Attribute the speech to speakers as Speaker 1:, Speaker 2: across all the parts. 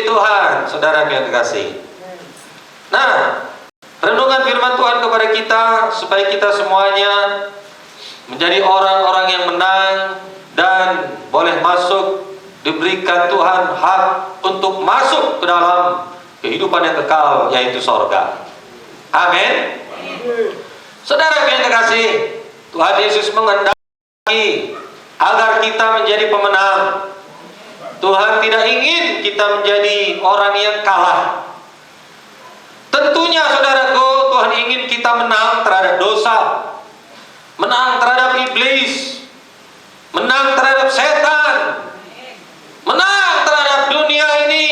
Speaker 1: Puji Tuhan, saudara yang kekasih. Nah, renungan firman Tuhan kepada kita supaya kita semuanya menjadi orang-orang yang menang dan boleh masuk, diberikan Tuhan hak untuk masuk ke dalam kehidupan yang kekal, yaitu sorga. Amin. Saudara yang kekasih, Tuhan Yesus menghendaki agar kita menjadi pemenang. Tuhan tidak ingin kita menjadi orang yang kalah. Tentunya saudaraku, Tuhan ingin kita menang terhadap dosa, menang terhadap iblis, menang terhadap setan, menang terhadap dunia ini,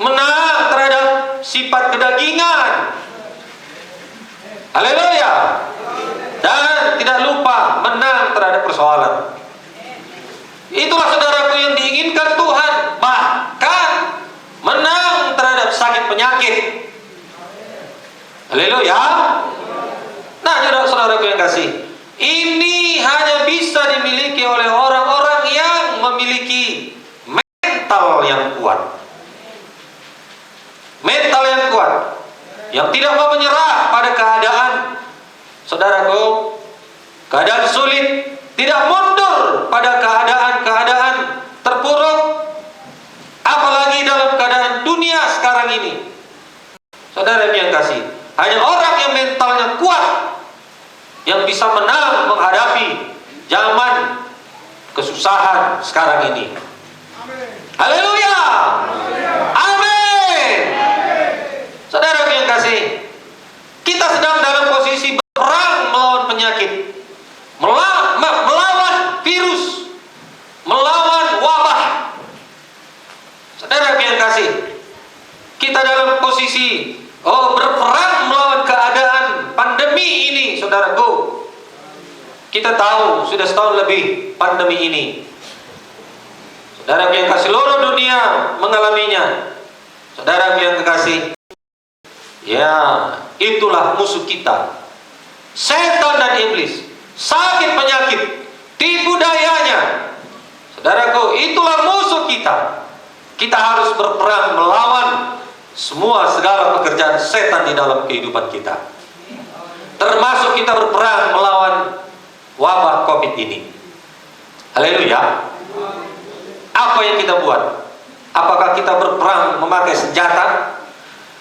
Speaker 1: menang terhadap sifat kedagingan. Haleluya. Dan tidak lupa menang terhadap persoalan. Itulah saudaraku yang diinginkan Tuhan. Bahkan menang terhadap sakit penyakit. Haleluya. Nah, saudaraku yang kasih, ini hanya bisa dimiliki oleh orang-orang yang memiliki mental yang kuat. Mental yang kuat, yang tidak mau menyerah pada keadaan. Saudaraku, keadaan sulit, tidak mundur pada keadaan-keadaan terpuruk, apalagi dalam keadaan dunia sekarang ini. Saudara yang kasih, hanya orang yang mentalnya kuat yang bisa menang menghadapi zaman kesusahan sekarang ini. Haleluya. Amin. Saudara yang kasih, kita sedang dalam posisi berperang melawan penyakit, melawan virus, melawan wabah. Saudara yang kasih, kita dalam posisi berperang melawan keadaan pandemi ini, saudaraku. Kita tahu sudah setahun lebih pandemi ini. Saudara yang kasih, seluruh dunia mengalaminya. Saudara yang kekasih, ya, itulah musuh kita, setan dan iblis, sakit penyakit, tipu dayanya. Saudaraku, itulah musuh kita. Kita harus berperang melawan semua segala pekerjaan setan di dalam kehidupan kita. Termasuk kita berperang melawan wabah COVID ini. Haleluya. Apa yang kita buat? Apakah kita berperang memakai senjata?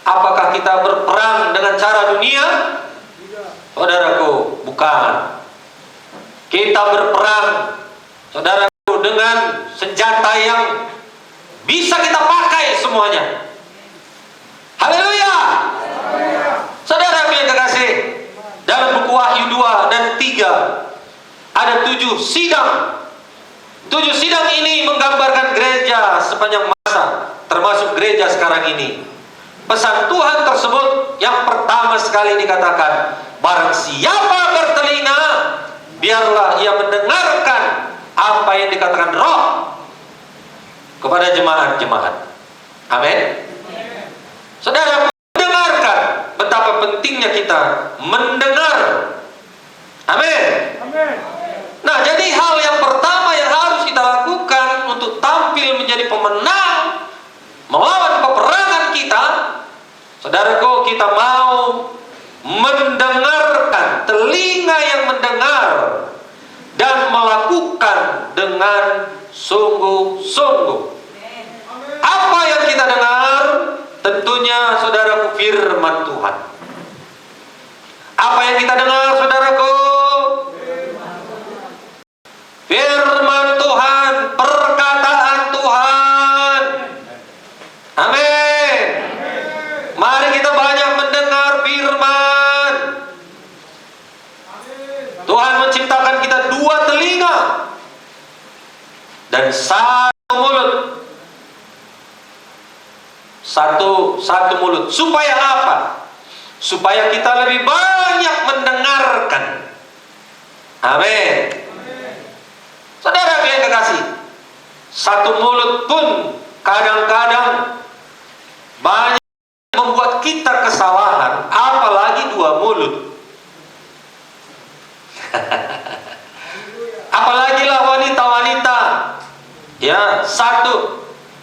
Speaker 1: Apakah kita berperang dengan cara dunia? Saudaraku, bukan. Kita berperang, saudaraku, dengan senjata yang bisa kita pakai semuanya. Haleluya. Saudara yang kekasih, dalam buku Wahyu 2 dan 3 ada 7 sidang. 7 sidang ini menggambarkan gereja sepanjang masa, termasuk gereja sekarang ini. Pesan Tuhan tersebut yang pertama sekali dikatakan, barang siapa bertelinga, biarlah ia mendengarkan apa yang dikatakan Roh kepada jemaat-jemaat. Amin. Saudara, mendengarkan, betapa pentingnya kita mendengar. Amin. Nah, jadi hal yang pertama yang harus kita lakukan untuk tampil menjadi pemenang melawan peperangan kita, saudaraku, kita mau mendengarkan, telinga yang mendengar dan melakukan dengan sungguh-sungguh. Apa yang kita dengar? Tentunya, saudaraku, firman Tuhan. Apa yang kita dengar, saudaraku? Firman Tuhan, perkataan Tuhan. Amin. Mari kita banyak mendengar firman. Tuhan menciptakan kita 2 telinga dan 1 mulut. Satu mulut. Supaya apa? Supaya kita lebih banyak mendengarkan. Amin. Saudara yang kekasih, 1 mulut pun kadang-kadang banyak membuat kita kesalahan, apalagi 2 mulut. Apalagilah wanita-wanita, ya,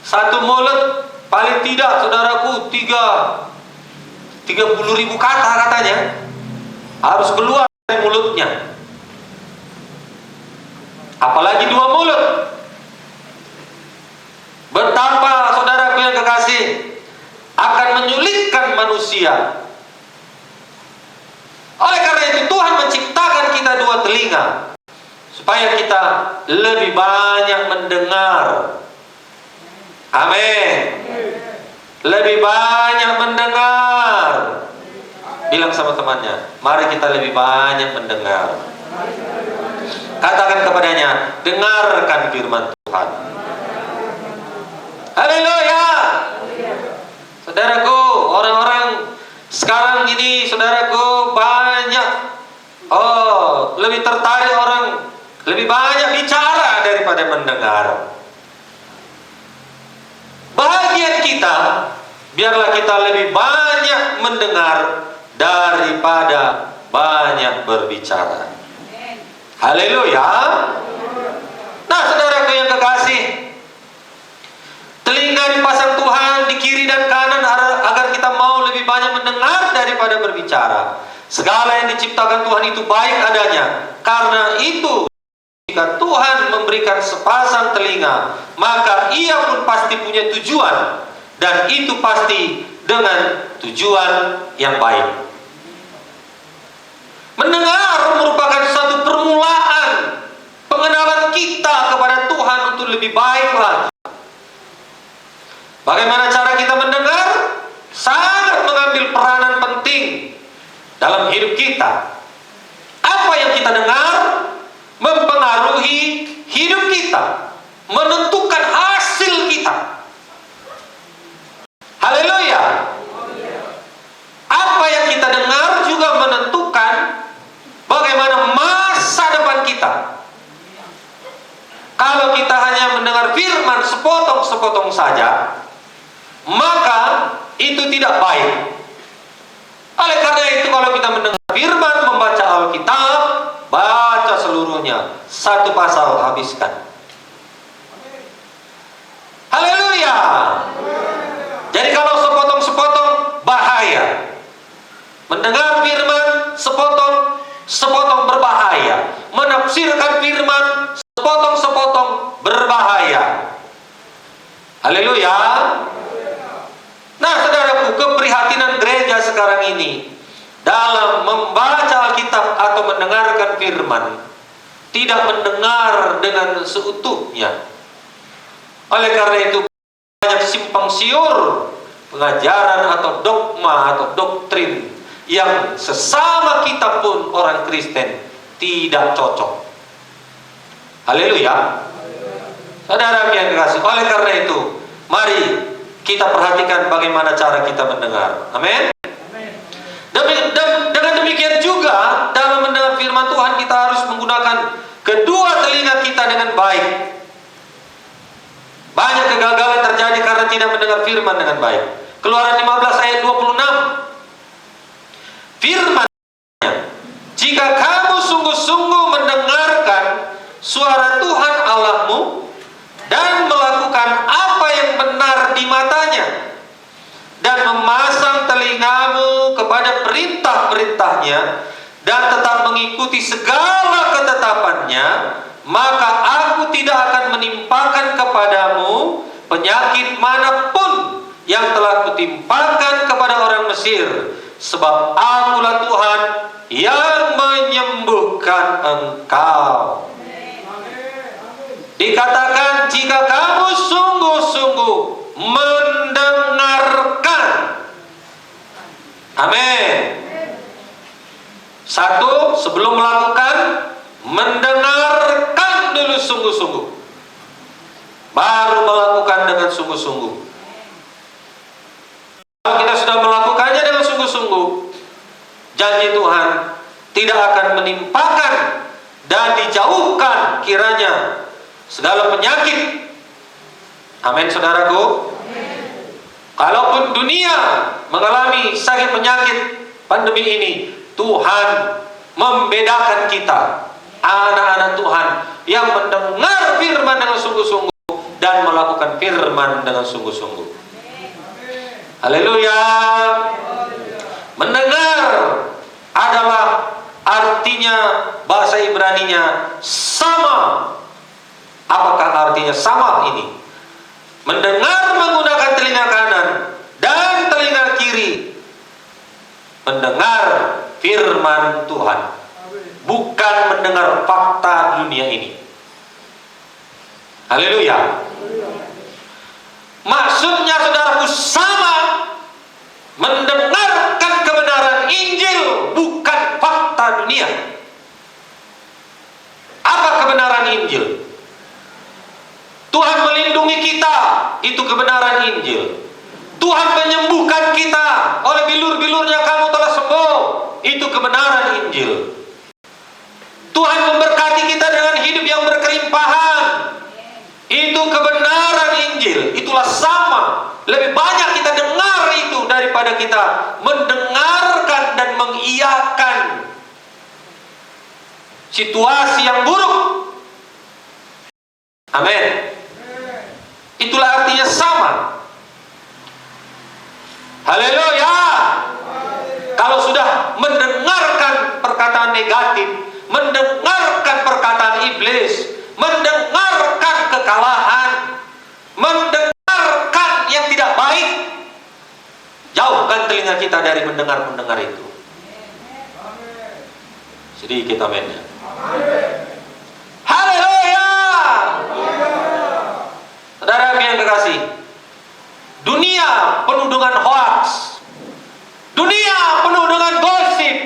Speaker 1: Satu mulut paling tidak, saudaraku, 30.000 kata katanya harus keluar dari mulutnya. Apalagi 2 mulut. Betapa, saudaraku yang kekasih, akan menyulitkan manusia. Oleh karena itu Tuhan menciptakan kita 2 telinga supaya kita lebih banyak mendengar. Amin. Lebih banyak mendengar. Bilang sama temannya, mari kita lebih banyak mendengar. Katakan kepadanya, dengarkan firman Tuhan. Haleluya. Saudaraku, orang-orang sekarang ini, saudaraku, banyak lebih tertarik orang lebih banyak bicara daripada mendengar. Bahagian kita, biarlah kita lebih banyak mendengar daripada banyak berbicara. Haleluya. Nah, saudaraku yang kekasih, telinga dipasang Tuhan di kiri dan kanan agar kita mau lebih banyak mendengar daripada berbicara. Segala yang diciptakan Tuhan itu baik adanya. Karena itu, jika Tuhan memberikan sepasang telinga, maka Ia pun pasti punya tujuan, dan itu pasti dengan tujuan yang baik. Mendengar merupakan satu permulaan pengenalan kita kepada Tuhan untuk lebih baik lagi. Bagaimana cara kita mendengar? Sangat mengambil peranan penting dalam hidup kita. Apa yang kita dengar mempengaruhi hidup kita, menentukan hasil kita. Haleluya. Apa yang kita dengar juga menentukan bagaimana masa depan kita. Kalau kita hanya mendengar firman sepotong-sepotong saja, maka itu tidak baik. Oleh karena itu, kalau kita mendengar firman, membaca Alkitab, baca seluruhnya, 1 pasal habiskan. Haleluya. Jadi kalau sepotong-sepotong, bahaya. Mendengar firman sepotong-sepotong berbahaya. Menafsirkan firman sepotong-sepotong berbahaya. Haleluya. Nah, saudaraku, keprihatinan gereja sekarang ini dalam membaca Alkitab atau mendengarkan firman, tidak mendengar dengan seutuhnya. Oleh karena itu, banyak simpang siur pengajaran atau dogma atau doktrin yang sesama kita pun orang Kristen tidak cocok. Haleluya. Saudara yang dikasih, oleh karena itu, mari kita perhatikan bagaimana cara kita mendengar. Amin. Dengan demikian juga, dalam mendengar firman Tuhan, kita harus menggunakan kedua telinga kita dengan baik. Banyak kegagalan terjadi karena tidak mendengar firman dengan baik. Keluaran 15 ayat 26. Firman-Nya, jika kamu sungguh-sungguh mendengarkan suara Tuhan Allahmu dan melakukan apa yang benar di matanya, dan memasang telingamu kepada perintah-perintahnya, dan tetap mengikuti segala ketetapannya, maka aku tidak akan menimpakan kepadamu penyakit manapun yang telah kutimpakan kepada orang Mesir, sebab akulah Tuhan yang menyembuhkan engkau. Dikatakan, jika kamu sungguh-sungguh mendengarkan. Amin. Satu, sebelum melakukan, mendengarkan dulu sungguh-sungguh, baru melakukan dengan sungguh-sungguh. Kalau kita sudah melakukannya dengan sungguh-sungguh, janji Tuhan tidak akan menimpakan dan dijauhkan kiranya segala penyakit. Amin, saudaraku. Kalaupun dunia mengalami sakit penyakit pandemi ini, Tuhan membedakan kita, anak-anak Tuhan yang mendengar firman dengan sungguh-sungguh dan melakukan firman dengan sungguh-sungguh. Haleluya. Mendengar adalah artinya bahasa Ibraninya sama. Apakah artinya sama ini? Mendengar menggunakan telinga kanan dan telinga kiri. Mendengar firman Tuhan, bukan mendengar fakta dunia ini. Haleluya. Maksudnya saudaraku sama. Mendengarkan kebenaran Injil, bukan fakta dunia. Apa kebenaran Injil? Tuhan melindungi kita, itu kebenaran Injil. Tuhan menyembuhkan kita, oleh bilur-bilurnya kamu telah sembuh, itu kebenaran Injil. Tuhan memberkati kita dengan hidup yang berkelimpahan, itu kebenaran Injil. Itulah sama. Lebih banyak kita dengar itu daripada kita mendengarkan dan mengiyakan situasi yang buruk. Amin. Itulah artinya sama. Haleluya. Kalau sudah mendengarkan perkataan negatif, mendengarkan perkataan iblis, mendengarkan kekalahan, mendengarkan yang tidak baik, jauhkan telinga kita dari mendengar itu. Sedikit amennya. Haleluya. Saudara yang kekasih, dunia penuh dengan hoax, dunia penuh dengan gosip.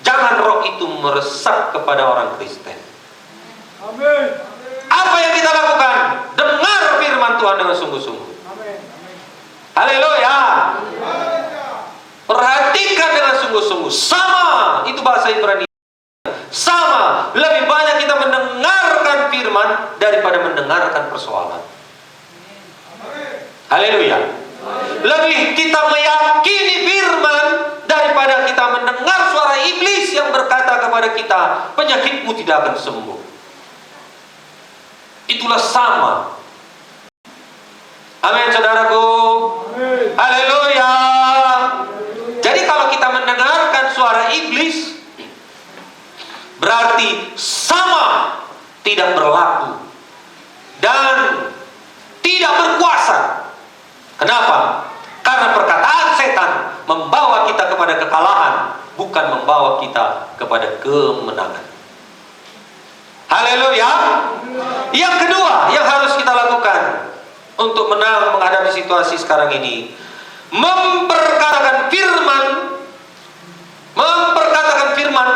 Speaker 1: Jangan roh itu meresap kepada orang Kristen.
Speaker 2: Amin.
Speaker 1: Apa yang kita lakukan? Dengar firman Tuhan dengan sungguh-sungguh. Haleluya. Perhatikan dengan sungguh-sungguh. Sama, itu bahasa Ibrani. Sama, lebih banyak kita mendengarkan firman daripada mendengarkan persoalan. Haleluya. Lebih kita meyakini firman daripada kita mendengar suara iblis yang berkata kepada kita, penyakitmu tidak akan sembuh. Itulah sama. Amin, saudaraku.
Speaker 2: Amin.
Speaker 1: Haleluya. Jadi kalau kita mendengarkan suara iblis, berarti sama, tidak berlaku dan tidak berkuasa. Kenapa? Karena perkataan setan membawa kita kepada kekalahan, bukan membawa kita kepada kemenangan. Haleluya. Yang kedua yang harus kita lakukan untuk menang menghadapi situasi sekarang ini, memperkatakan firman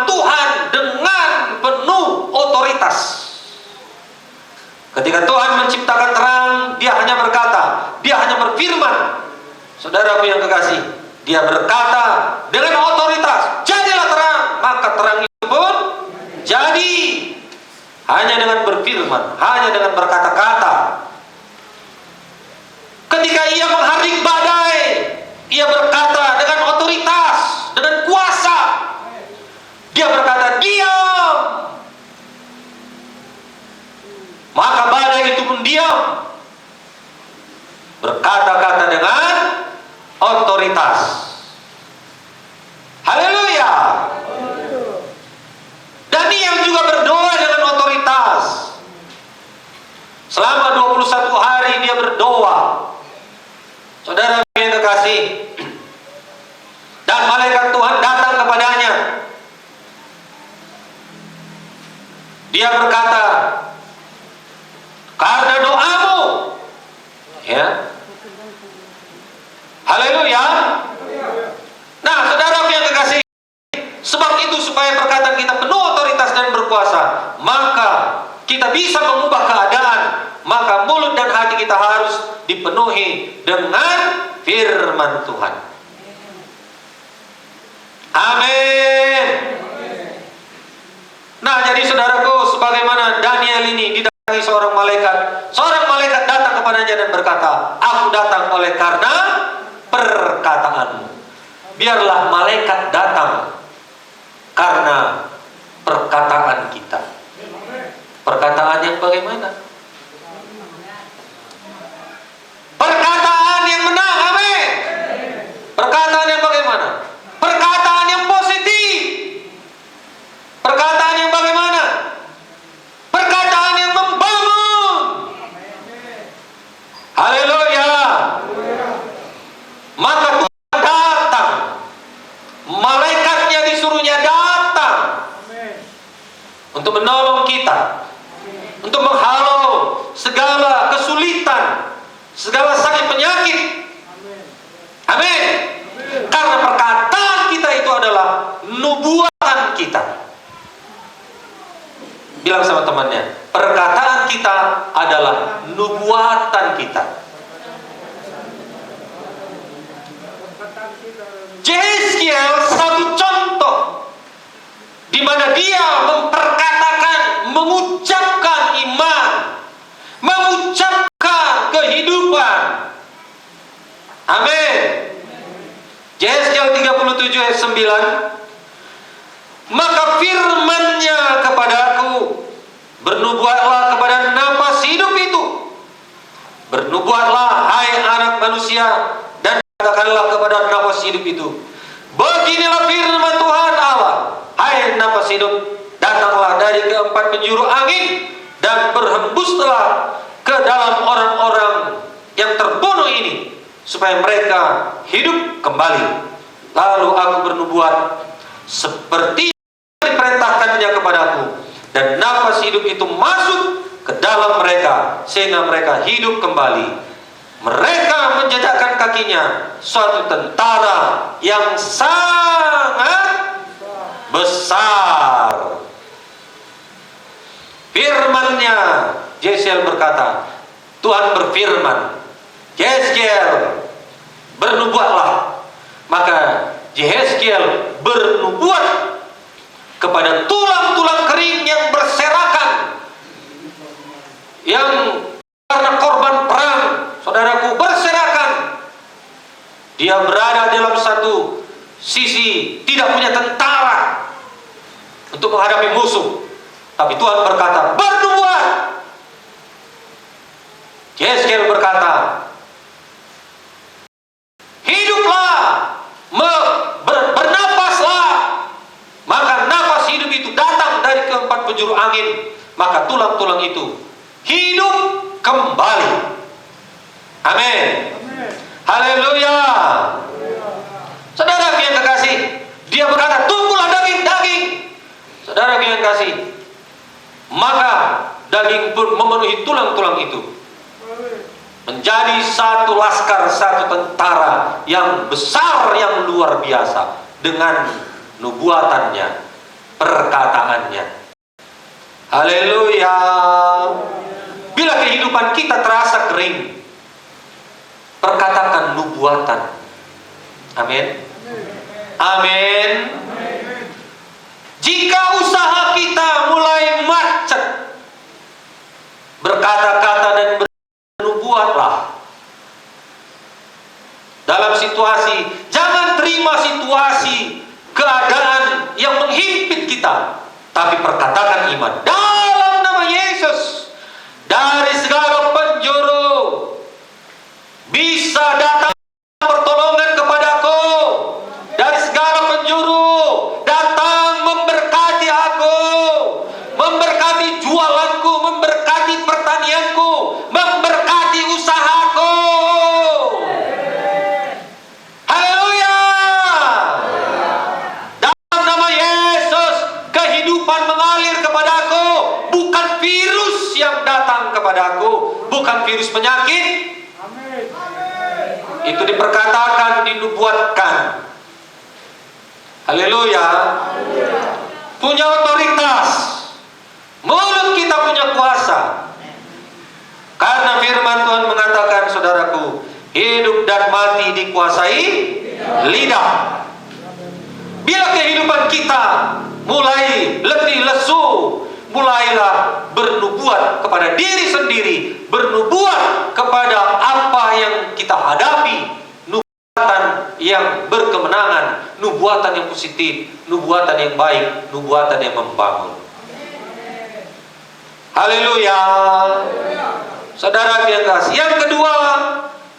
Speaker 1: Tuhan dengan penuh otoritas. Ketika Tuhan menciptakan terang, Dia hanya berkata, Dia hanya berfirman. Saudaraku yang kekasih, Dia berkata dengan otoritas, jadilah terang, maka terang itu pun jadi. Hanya dengan berfirman, hanya dengan berkata-kata. Ketika Ia menghardik badai, Ia berkata dengan otoritas, dengan kuasa. Dia berkata, diam, maka badai itu pun diam. Berkata-kata dengan otoritas. Haleluya. Daniel juga berdoa dengan otoritas. Selama 21 hari dia berdoa. Saudara yang kekasih, dan malaikat Tuhan datang kepadanya. Dia berkata, karena doamu, ya. Haleluya. Nah, saudara yang kekasih, sebab itu supaya perkataan kita penuh otoritas dan berkuasa, maka kita bisa mengubah keadaan. Maka mulut dan hati kita harus dipenuhi dengan firman Tuhan. Amin. Nah, jadi saudaraku, sebagaimana Daniel ini didatangi seorang malaikat. Seorang malaikat datang kepadanya dan berkata, aku datang oleh karena perkataanmu. Biarlah malaikat datang karena perkataan kita. Perkataan yang bagaimana? segala sakit penyakit. Amin. Karena perkataan kita itu adalah nubuatan kita. Bilang sama temannya, perkataan kita adalah nubuatan kita. Yehezkiel satu contoh di mana dia memperkatakan, mengucapkan iman, mengucapkan kehidupan. Amin. Yehezkiel 37 ayat 9. Maka firman-Nya kepadaku, bernubuatlah kepada napas hidup itu. Bernubuatlah hai anak manusia, dan katakanlah kepada napas hidup itu, beginilah firman Tuhan Allah, hai napas hidup, datanglah dari keempat penjuru angin dan berhembuslah ke dalam orang-orang yang terbunuh ini, supaya mereka hidup kembali. Lalu aku bernubuat seperti diperintahkannya kepadaku, dan nafas hidup itu masuk ke dalam mereka sehingga mereka hidup kembali. Mereka menjejakkan kakinya suatu tentara yang sangat besar. Firman-Nya, Yehezkiel berkata, Tuhan berfirman, Yehezkiel bernubuatlah. Maka Yehezkiel bernubuat kepada tulang-tulang kering yang berserakan, yang karena korban perang, saudaraku, berserakan. Dia berada dalam satu sisi tidak punya tentara untuk menghadapi musuh, tapi Tuhan berkata, bernubuat. Yehezkiel berkata, hiduplah, bernapaslah. Maka nafas hidup itu datang dari keempat penjuru angin, maka tulang-tulang itu hidup kembali. Amin. Haleluya. Saudara yang kekasih, dia berkata, tumbuhlah daging-daging. Saudara yang kekasih, maka daging pun memenuhi tulang-tulang itu, menjadi satu laskar, satu tentara yang besar, yang luar biasa, dengan nubuatannya, perkataannya. Haleluya. Bila kehidupan kita terasa kering, perkatakan nubuatan. Amin. Amin. Jika usaha kita mulai macet, berkata-kata dan bernubuatlah. Dalam situasi, jangan terima situasi, keadaan yang menghimpit kita, tapi perkatakan iman. Dalam nama Yesus, dari segala penjuru bisa datang pertolongan kepadaku. Dari segala penjuru datang memberkati aku, memberkati jualanku, memberkati pertanianku, memberkati usahaku. Haleluya. Dalam nama Yesus, kehidupan mengalir kepadaku, bukan virus yang datang kepadaku, bukan virus penyakit. Itu diperkatakan, dinubuatkan. Haleluya. Punya otoritas. Mulut kita punya kuasa. Karena firman Tuhan mengatakan, saudaraku, hidup dan mati dikuasai lidah. Bila kehidupan kita mulai letih lesu, mulailah bernubuat kepada diri sendiri, bernubuat kepada apa yang kita hadapi, nubuatan yang berkemenangan, nubuatan yang positif, nubuatan yang baik, nubuatan yang membangun. Haleluya. Saudara yang kasih. Yang kedua,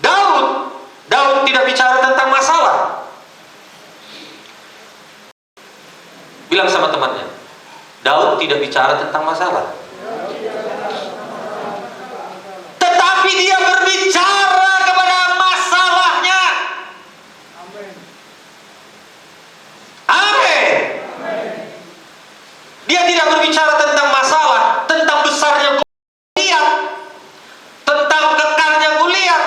Speaker 1: Daud tidak bicara tentang masalah. Bilang sama temannya, Daud tidak bicara tentang masalah, tetapi dia berbicara kepada masalahnya. Amin. Dia tidak berbicara tentang masalah, tentang besarnya Goliat, tentang kekalnya Goliat,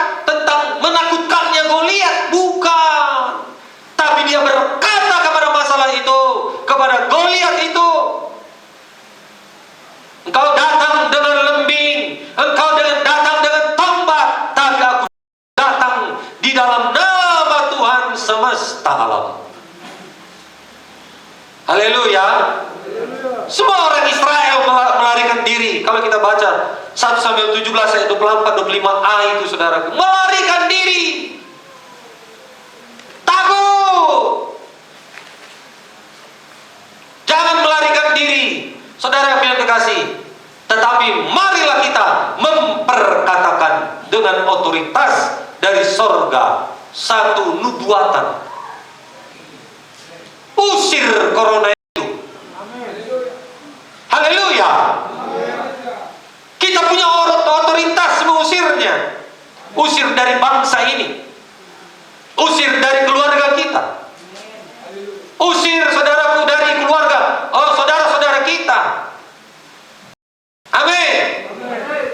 Speaker 1: semesta alam. Haleluya. Semua orang Israel melarikan diri. Kalau kita baca 1 Samuel 17 ayat 24 25a itu saudaraku, melarikan diri. Takut. Jangan melarikan diri, saudara yang kekasih. Tetapi marilah kita memperkatakan dengan otoritas dari sorga satu nubuatan. Usir corona itu. Haleluya. Kita punya otoritas mengusirnya. Usir dari bangsa ini. Usir dari keluarga kita. Usir saudaraku dari keluarga, saudara-saudara kita. Amin.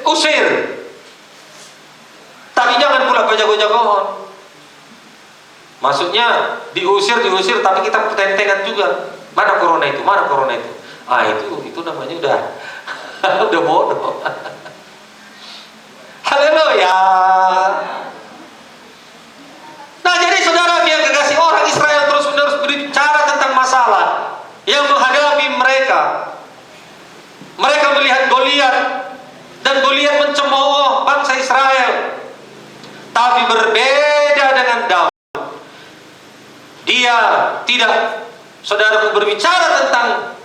Speaker 1: Usir. Tapi jangan pula jago-jagoan. Maksudnya diusir, tapi kita pertentangan juga. Mana corona itu? Mana corona itu? Itu namanya udah bodoh. Haleluya. Nah, jadi saudara yang kekasih, orang Israel terus-menerus berbicara tentang masalah yang menghadapi mereka. Mereka melihat Goliat, dan Goliat mencemooh bangsa Israel. Tapi berbeda dengan Daud. Dia tidak, saudaraku, berbicara tentang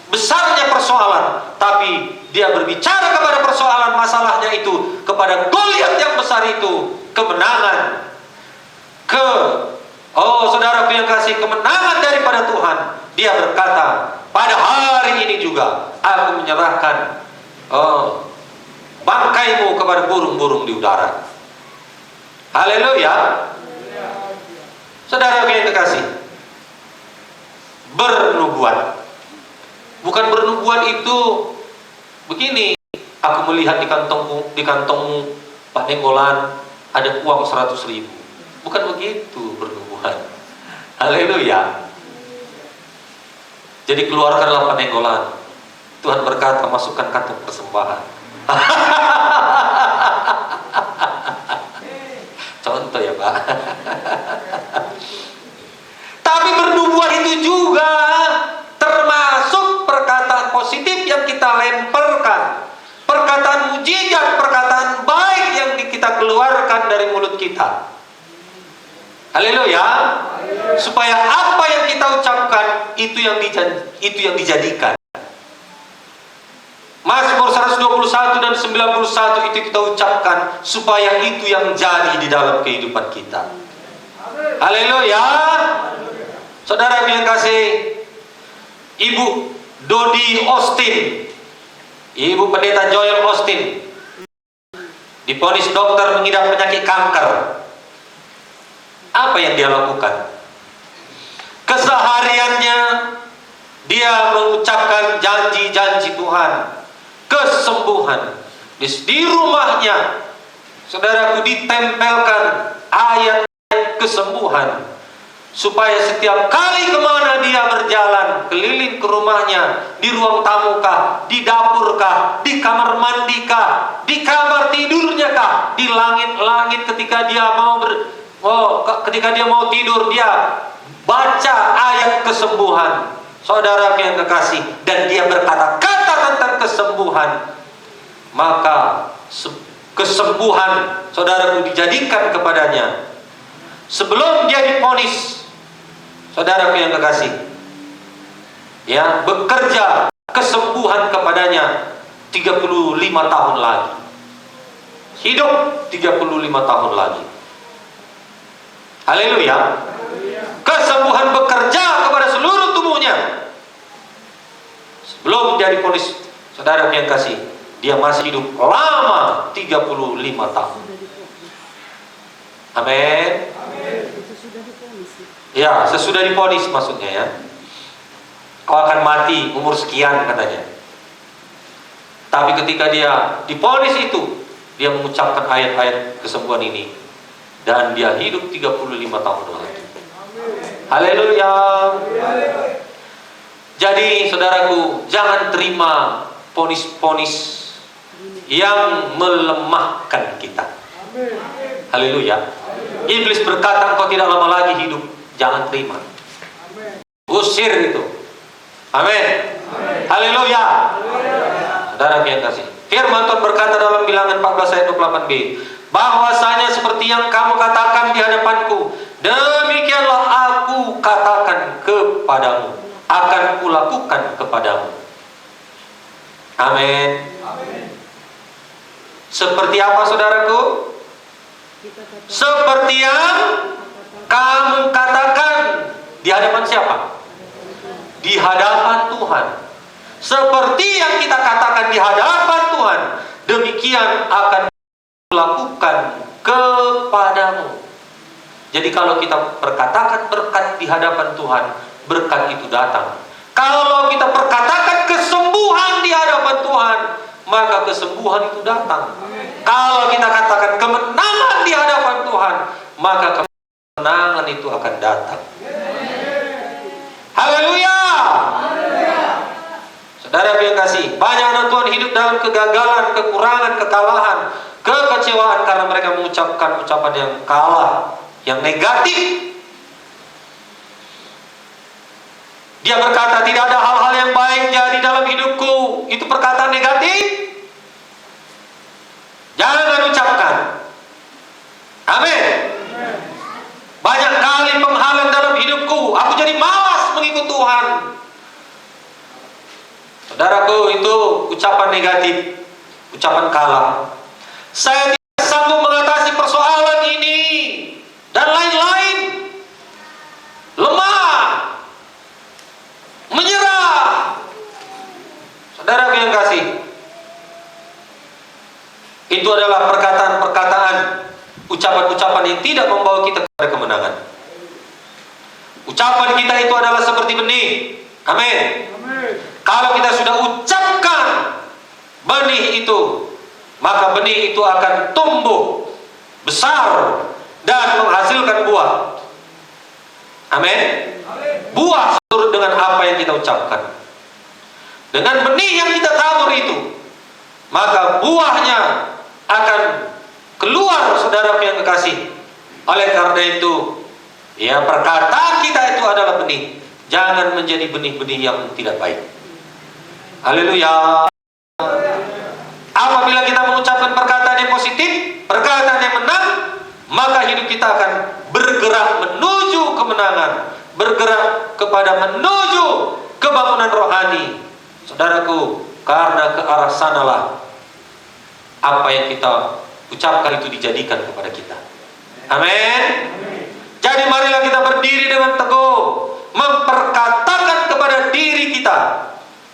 Speaker 1: besarnya persoalan, tapi dia berbicara kepada persoalan masalahnya itu, kepada Goliat yang besar itu, kemenangan. Saudaraku yang kasih, kemenangan daripada Tuhan. Dia berkata, pada hari ini juga aku menyerahkan bangkaimu kepada burung-burung di udara. Haleluya. Saudara yang kekasih, bernubuat. Bukan bernubuat itu begini, aku melihat di kantongmu Pak Nenggolan ada uang 100.000. Bukan begitu bernubuat. Haleluya. Jadi keluarkanlah Pak Nenggolan. Tuhan berkata, masukkan kantong persembahan. Contoh ya Pak. Tapi bernubuat itu juga termasuk perkataan positif yang kita lemparkan, perkataan mujizat, perkataan baik yang kita keluarkan dari mulut kita. Haleluya. Supaya apa yang kita ucapkan itu yang dijadikan. Mazmur 121 dan 91 itu kita ucapkan supaya itu yang jadi di dalam kehidupan kita. Haleluya. Saudara yang kasih, Ibu Dodi Austin, Ibu Pendeta Joel Austin, divonis dokter mengidap penyakit kanker. Apa yang dia lakukan? Kesehariannya dia mengucapkan janji-janji Tuhan, kesembuhan. Di rumahnya, saudaraku, ditempelkan ayat kesembuhan, supaya setiap kali kemana dia berjalan, keliling ke rumahnya, di ruang tamu kah, di dapur kah, di kamar mandi kah, di kamar tidurnya kah, di langit-langit, ketika dia mau tidur, dia baca ayat kesembuhan. Saudara yang kekasih, dan dia berkata-kata tentang kesembuhan, maka kesembuhan, saudaraku, dijadikan kepadanya. Sebelum dia divonis, saudaraku yang kekasih, ya, bekerja kesembuhan kepadanya 35 tahun lagi. Hidup 35 tahun lagi. Haleluya. Kesembuhan bekerja kepada seluruh tubuhnya. Sebelum dia divonis, saudaraku yang kasih, dia masih hidup lama 35 tahun. Amin. Ya, sesudah divonis maksudnya ya. Kau akan mati umur sekian katanya. Tapi ketika dia divonis itu, dia mengucapkan ayat-ayat kesembuhan ini, dan dia hidup 35 tahun lagi. Haleluya. Jadi saudaraku, jangan terima vonis-vonis yang melemahkan kita. Haleluya. Iblis berkata, engkau tidak lama lagi hidup. jangan terima.
Speaker 2: Amin.
Speaker 1: Usir itu. Amin. Haleluya. Saudara yang kasih, firman Tuhan berkata dalam Bilangan 14 ayat 28b, bahwasanya seperti yang kamu katakan di hadapanku, demikianlah aku katakan kepadamu, akan kulakukan kepadamu. Amin. Seperti apa saudaraku? Seperti yang kamu katakan di hadapan siapa? Di hadapan Tuhan. Seperti yang kita katakan di hadapan Tuhan, demikian akan lakukan kepadamu. Jadi kalau kita perkatakan berkat di hadapan Tuhan, berkat itu datang. Kalau kita perkatakan kesembuhan di hadapan Tuhan, maka kesembuhan itu datang. Kalau kita katakan kemenangan di hadapan Tuhan, maka kemenangan itu akan datang. Haleluya. Saudara yang kasih, banyak anak Tuhan hidup dalam kegagalan, kekurangan, kekalahan, kekecewaan karena mereka mengucapkan ucapan yang kalah, yang negatif. Dia berkata, tidak ada hal-hal yang baik jadi dalam hidupku. Itu perkataan negatif. Jangan ucapkan. Amin. Banyak kali penghalang dalam hidupku, aku jadi malas mengikut Tuhan. Saudaraku, itu ucapan negatif, ucapan kalah. Saya tidak sanggup mengatasi persoalan ini dan lain-lain. Lemah, menyerah. Saudara yang kasih, itu adalah perkataan-perkataan, ucapan-ucapan yang tidak membawa kita kepada kemenangan. Ucapan kita itu adalah seperti benih. Amin. Kalau kita sudah ucapkan benih itu, maka benih itu akan tumbuh besar dan menghasilkan buah. Amin. Buah seturut dengan apa yang kita ucapkan. Dengan benih yang kita tabur itu, maka buahnya akan keluar, saudara yang kekasih. Oleh karena itu, ya, perkataan kita itu adalah benih. Jangan menjadi benih-benih yang tidak baik. Haleluya. Apabila kita mengucapkan perkataan yang positif, perkataan yang menang, maka hidup kita akan bergerak menuju kemenangan, bergerak kepada menuju kebangunan rohani. Saudaraku, karena ke arah sanalah apa yang kita ucapkan itu dijadikan kepada kita. Amin. Jadi marilah kita berdiri dengan teguh, memperkatakan kepada diri kita,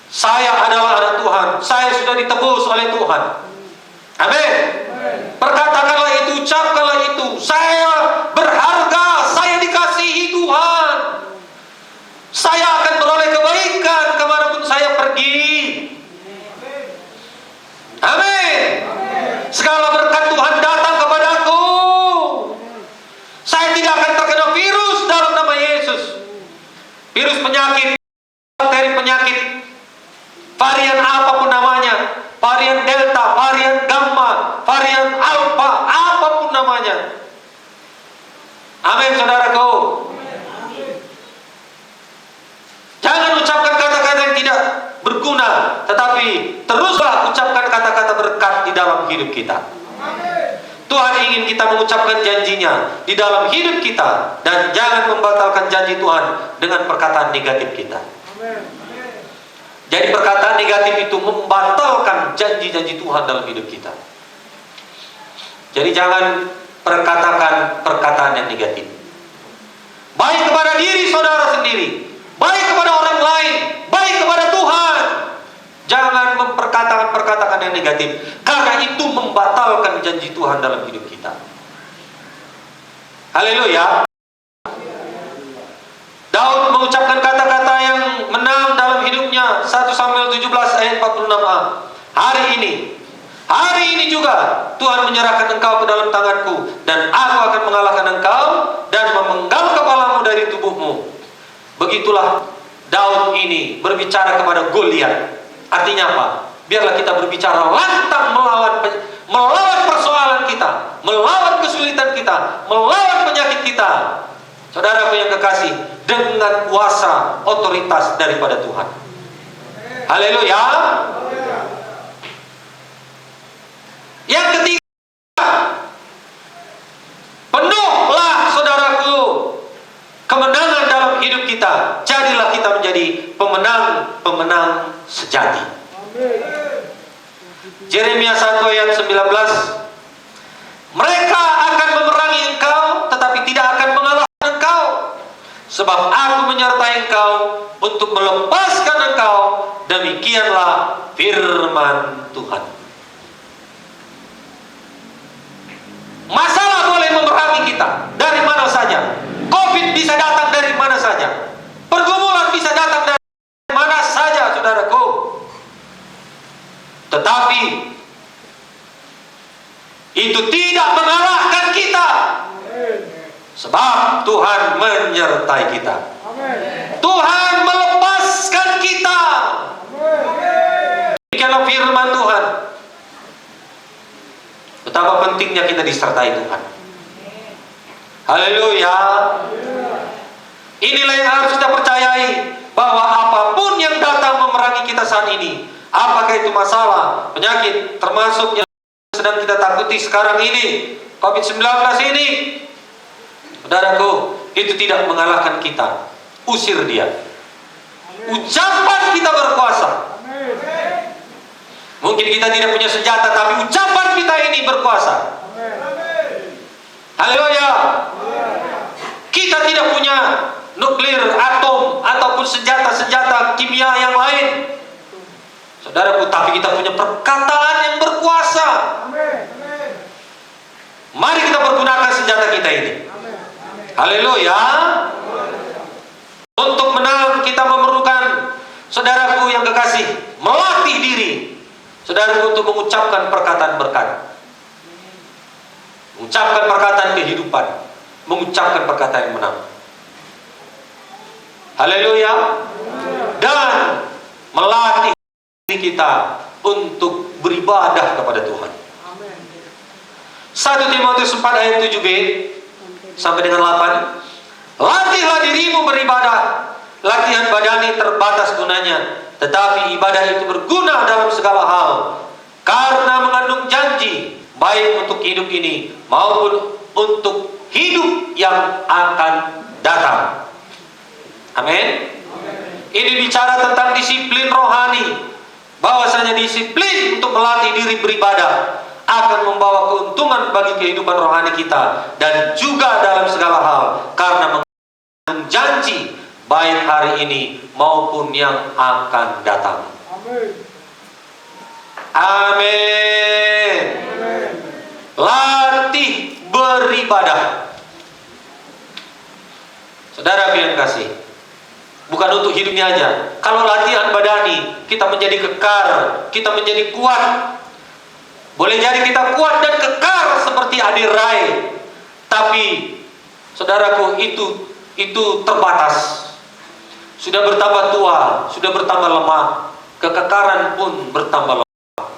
Speaker 1: saya adalah anak Tuhan, saya sudah ditebus oleh Tuhan. Amin. Perkatakanlah itu, ucapkanlah itu, saya berharga, saya dikasihi Tuhan, saya akan beroleh kebaikan kemanapun saya pergi. Amin. Segala berkat Tuhan datang kepadaku. Saya tidak akan terkena virus dalam nama Yesus. Virus penyakit, bakteri penyakit, varian apapun namanya, varian delta, varian gamma, varian alpha, apapun namanya. Amin, saudaraku. Jangan ucapkan kata-kata yang tidak berguna, tetapi teruslah ucapkan kata-kata berkat di dalam hidup kita. Tuhan ingin kita mengucapkan janjinya di dalam hidup kita, dan jangan membatalkan janji Tuhan dengan perkataan negatif kita. Jadi perkataan negatif itu membatalkan janji-janji Tuhan dalam hidup kita. Jadi jangan perkatakan perkataan yang negatif, baik kepada diri saudara sendiri, baik kepada orang lain, baik kepada Tuhan. Jangan memperkatakan perkataan yang negatif, karena itu membatalkan janji Tuhan dalam hidup kita. Haleluya. Daud mengucapkan kata-kata yang menang dalam hidupnya. 1 Samuel 17 ayat 46a. Hari ini juga Tuhan menyerahkan engkau ke dalam tanganku, dan aku akan mengalahkan engkau dan memenggal kepalamu dari tubuhmu. Begitulah Daud ini berbicara kepada Goliat. Artinya apa? Biarlah kita berbicara lantang melawan persoalan kita, melawan kesulitan kita, melawan penyakit kita. Saudaraku yang kekasih, dengan kuasa otoritas daripada Tuhan. Haleluya. Yang ketiga, penuhlah saudaraku kemenangan dalam hidup kita. Jadilah kita menjadi pemenang sejati. Yeremia 1 ayat 19. Mereka akan memerangi engkau, tetapi tidak akan mengalahkan engkau. Sebab aku menyertai engkau untuk melepaskan engkau. Demikianlah firman Tuhan. Masalah boleh memerangi kita dari mana saja. Covid bisa datang dari mana saja. Pergumulan bisa datang dari mana saja, saudaraku. Tetapi itu tidak mengalahkan kita. Sebab Tuhan menyertai kita. Tuhan melepaskan kita. Demikianlah firman Tuhan. Betapa pentingnya kita disertai Tuhan. Haleluya. Inilah yang harus kita percayai, bahwa apapun yang datang memerangi kita saat ini, apakah itu masalah, penyakit, termasuk yang sedang kita takuti sekarang ini, COVID-19 ini, saudaraku, itu tidak mengalahkan kita. Usir dia. Ucapan kita berkuasa. Mungkin kita tidak punya senjata, tapi ucapan kita ini berkuasa. Haleluya. Kita tidak punya nuklir, atom, ataupun senjata-senjata kimia yang lain, saudaraku, tapi kita punya perkataan yang berkuasa. Mari kita pergunakan senjata kita ini. Haleluya. Untuk menang kita memerlukan, saudaraku yang kekasih, melatih diri saudaraku untuk mengucapkan perkataan berkat, mengucapkan perkataan kehidupan, mengucapkan perkataan yang menang. Haleluya. Dan melatih diri kita untuk beribadah kepada Tuhan. 1 Timotius 4 ayat 7b sampai dengan 8. Latihlah dirimu beribadah. Latihan badani terbatas gunanya, tetapi ibadah itu berguna dalam segala hal, karena mengandung janji, baik untuk hidup ini maupun untuk hidup yang akan datang. Amin. Ini bicara tentang disiplin rohani, bahwasanya disiplin untuk melatih diri beribadah akan membawa keuntungan bagi kehidupan rohani kita, dan juga dalam segala hal, karena mengandung janji, baik hari ini maupun yang akan datang. Amin. Latih beribadah. Saudara yang kasih, bukan untuk hidupnya aja. Kalau latihan badani, kita menjadi kekar, kita menjadi kuat. Boleh jadi kita kuat dan kekar seperti Adi Rai, tapi saudaraku, itu terbatas. Sudah bertambah tua, sudah bertambah lemah, kekekaran pun bertambah lemah.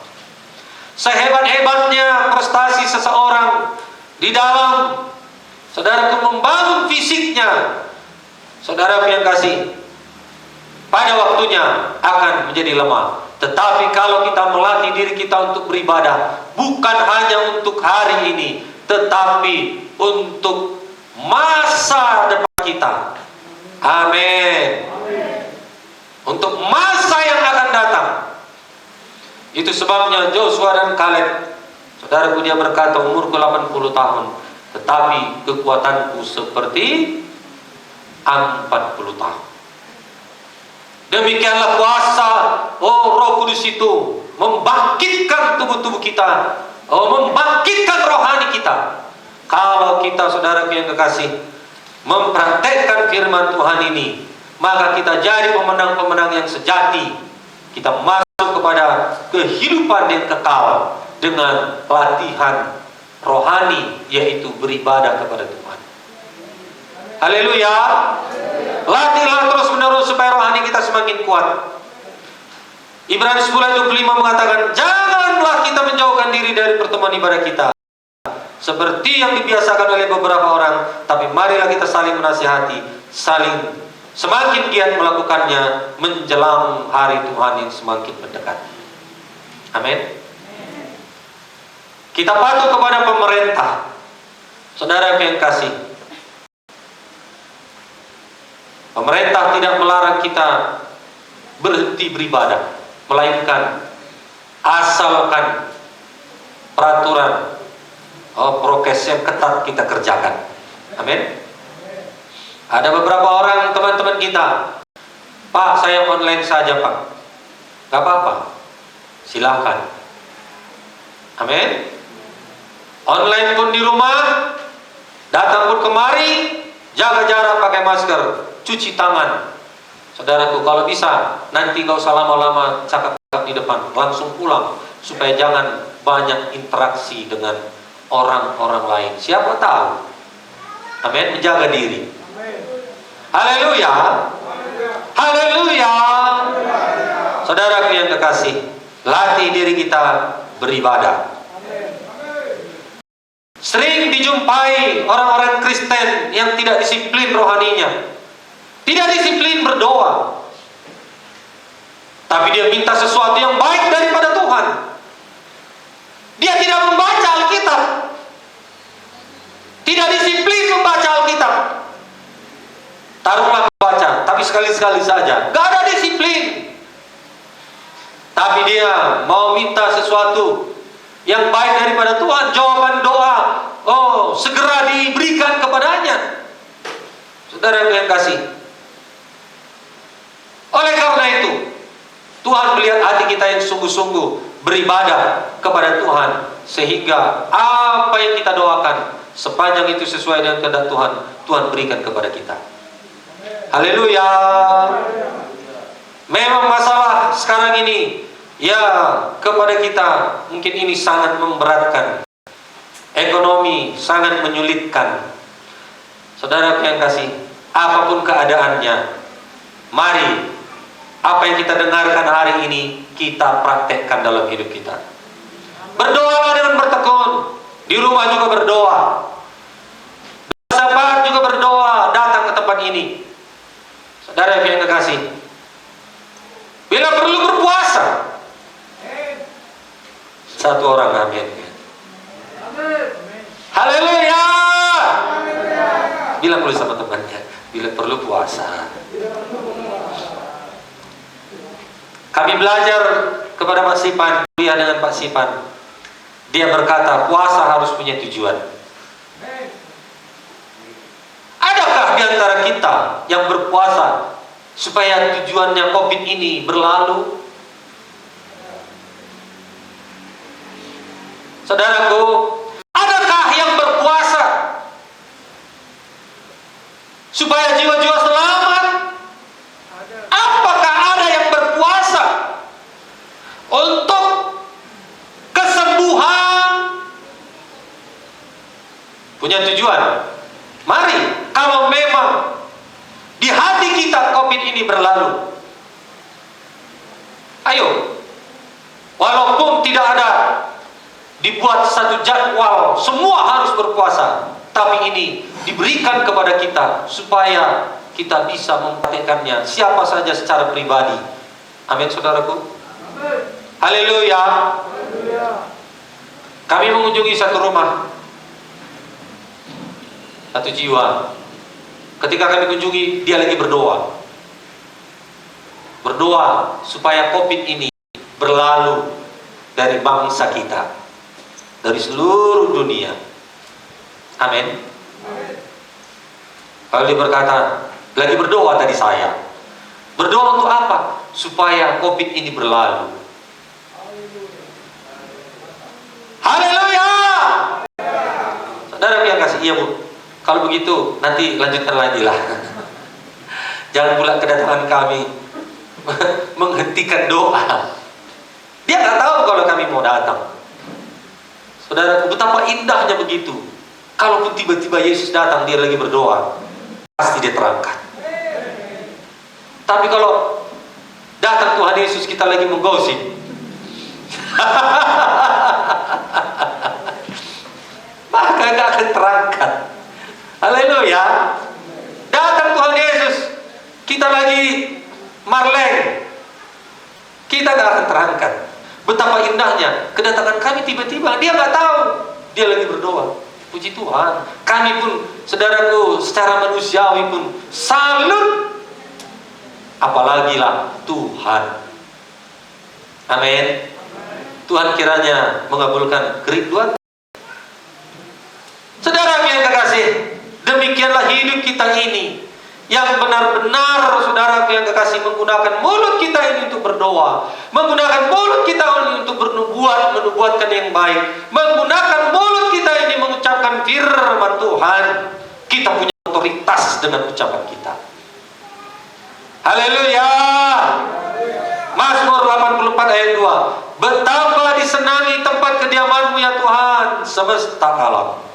Speaker 1: Sehebat-hebatnya prestasi seseorang di dalam, saudaraku, membangun fisiknya, saudaraku yang kasih, pada waktunya akan menjadi lemah. Tetapi kalau kita melatih diri kita untuk beribadah, bukan hanya untuk hari ini, tetapi untuk masa depan kita. Amin. Untuk masa yang akan datang. Itu sebabnya Joshua dan Kaleb, saudaraku, dia berkata, umurku 80 tahun, tetapi kekuatanku seperti 40 tahun. Demikianlah kuasa Roh Kudus itu membangkitkan tubuh-tubuh kita, membangkitkan rohani kita. Kalau kita, saudaraku yang kekasih, mempraktekkan firman Tuhan ini, maka kita jadi pemenang-pemenang yang sejati. Kita masuk kepada kehidupan yang kekal dengan latihan rohani, yaitu beribadah kepada Tuhan. Haleluya. Latihlah terus menerus supaya rohani kita semakin kuat. Ibrani 10:25 mengatakan, janganlah kita menjauhkan diri dari pertemuan ibadah kita, seperti yang dibiasakan oleh beberapa orang, tapi marilah kita saling menasihati, saling semakin giat melakukannya menjelang hari Tuhan yang semakin mendekat. Amin. Kita patuh kepada pemerintah. Saudara yang kasih, pemerintah tidak melarang kita berhenti beribadah, melainkan asalkan peraturan prokes yang ketat kita kerjakan. Amin. Ada beberapa orang teman-teman kita, Pak, saya online saja Pak. Gak apa-apa, silahkan. Amin. Online pun di rumah, datang pun kemari, jaga jarak, pakai masker, cuci tangan. Saudaraku, kalau bisa nanti gak usah lama-lama cakap di depan, langsung pulang, supaya jangan banyak interaksi dengan orang-orang lain. Siapa tahu, amin, menjaga diri. Haleluya, haleluya. Saudaraku yang kekasih, latih diri kita beribadah. Sering dijumpai orang-orang Kristen yang tidak disiplin rohaninya, tidak disiplin berdoa, tapi dia minta sesuatu yang baik daripada Tuhan. Dia tidak membaca Alkitab, tidak disiplin membaca Alkitab. Taruhlah membaca, tapi sekali-sekali saja, gak ada disiplin. Tapi dia mau minta sesuatu yang baik daripada Tuhan, jawaban doa, segera diberikan kepadanya. Saudara yang kasih, oleh karena itu, Tuhan melihat hati kita yang sungguh-sungguh beribadah kepada Tuhan, sehingga apa yang kita doakan, sepanjang itu sesuai dengan kehendak Tuhan, Tuhan berikan kepada kita. Haleluya. Memang masalah sekarang ini, ya, kepada kita mungkin ini sangat memberatkan. Ekonomi sangat menyulitkan. Saudara yang kasih, apapun keadaannya, mari apa yang kita dengarkan hari ini kita praktekkan dalam hidup kita. Berdoalah dengan bertekun, di rumah juga berdoa, sahabat juga berdoa, datang ke tempat ini. Saudara yang kekasih, bila perlu berpuasa. Satu orang amin. Haleluya. Bilang dulu sama temannya, bila perlu puasa. Kami belajar kepada Pak Sipan, kuliah dengan Pak Sipan. Dia berkata, puasa harus punya tujuan. Adakah di antara kita yang berpuasa supaya tujuannya COVID ini berlalu? Saudaraku, adakah yang berpuasa supaya jiwa-jiwa selamat? Apakah ada yang berpuasa untuk kesembuhan? Punya tujuan. Mari, kalau memang di hati kita COVID ini berlalu, ayo, walaupun tidak ada dibuat satu jadwal semua harus berpuasa, tapi ini diberikan kepada kita supaya kita bisa mempraktikkannya siapa saja secara pribadi. Amin, saudaraku. Haleluya. Kami mengunjungi satu rumah, satu jiwa. Ketika kami kunjungi, dia lagi berdoa supaya COVID ini berlalu dari bangsa kita, dari seluruh dunia. Amin. Lalu dia berkata, lagi berdoa tadi saya. Berdoa untuk apa? Supaya COVID ini berlalu. Haleluya. Saudara yang kasih, iya Bu. Kalau begitu nanti lanjutkan lagi lah. Jangan pula kedatangan kami menghentikan doa. Dia nggak tahu kalau kami mau datang. Saudara, betapa indahnya begitu. Kalaupun tiba-tiba Yesus datang, dia lagi berdoa, pasti dia terangkat. Tapi kalau datang Tuhan Yesus, kita lagi menggosip, maka supaya nggak akan terangkat. Haleluya. Datang Tuhan Yesus, kita lagi marleng, kita nggak akan terangkat. Betapa indahnya kedatangan kami tiba-tiba, dia nggak tahu, dia lagi berdoa. Puji Tuhan, kami pun, saudaraku, secara manusiawi pun salut. Apalagi lah Tuhan. Amin. Tuhan kiranya mengabulkan kerinduan. Saudara yang kekasih, demikianlah hidup kita ini, yang benar-benar saudara yang kekasih menggunakan mulut kita ini untuk berdoa, menggunakan mulut kita ini untuk menubuatkan yang baik, menggunakan mulut kita ini mengucapkan firman Tuhan. Kita punya otoritas dengan ucapan kita. Haleluya. Mazmur 84 ayat 2. Betapa disenangi tempat kediaman-Mu ya Tuhan semesta alam.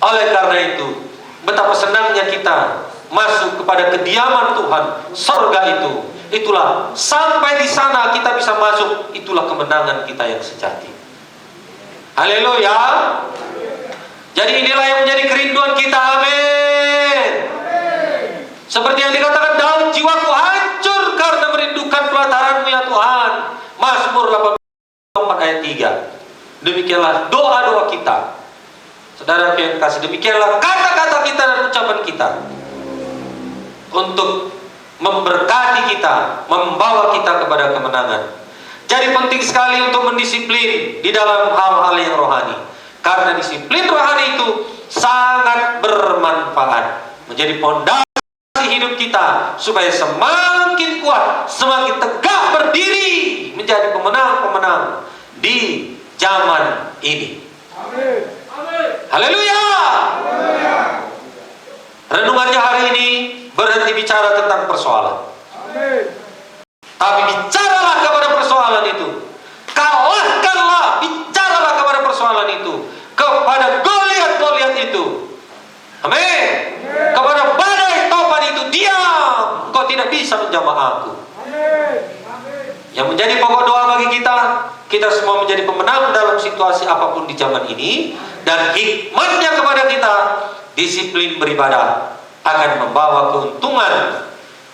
Speaker 1: Oleh karena itu, betapa senangnya kita masuk kepada kediaman Tuhan, surga itu. Itulah, sampai di sana kita bisa masuk, itulah kemenangan kita yang sejati. Haleluya. Jadi inilah yang menjadi kerinduan kita. Amin. Seperti yang dikatakan Daud, jiwaku hancur karena merindukan pelataran-Mu ya Tuhan. Mazmur 84 ayat 3. Demikianlah doa-doa kita. Saudara yang kasih, demikianlah kata-kata kita dan ucapan kita untuk memberkati kita, membawa kita kepada kemenangan. Jadi penting sekali untuk mendisiplin di dalam hal-hal yang rohani, karena disiplin rohani itu sangat bermanfaat, menjadi pondasi hidup kita supaya semakin kuat, semakin tegak berdiri, menjadi pemenang-pemenang di zaman ini.
Speaker 2: Amin.
Speaker 1: Haleluya. Renungannya hari ini berhenti bicara tentang persoalan.
Speaker 2: Amin.
Speaker 1: Tapi bicaralah kepada persoalan itu. Kalahkanlah, bicaralah kepada persoalan itu. Kepada Goliat itu. Amin. Kepada badai topan itu, diam. Kau tidak bisa menjamah aku.
Speaker 2: Amin.
Speaker 1: Yang menjadi pokok doa bagi kita semua menjadi pemenang dalam situasi apapun di zaman ini. Dan hikmatnya kepada kita, disiplin beribadah akan membawa keuntungan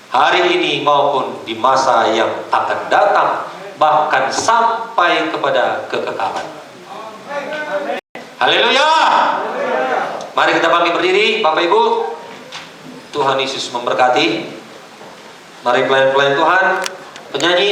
Speaker 1: hari ini maupun di masa yang akan datang, bahkan sampai kepada kekekalan. Haleluya. Mari kita bangkit berdiri, Bapak Ibu. Tuhan Yesus memberkati. Mari pelayan-pelayan Tuhan, penyanyi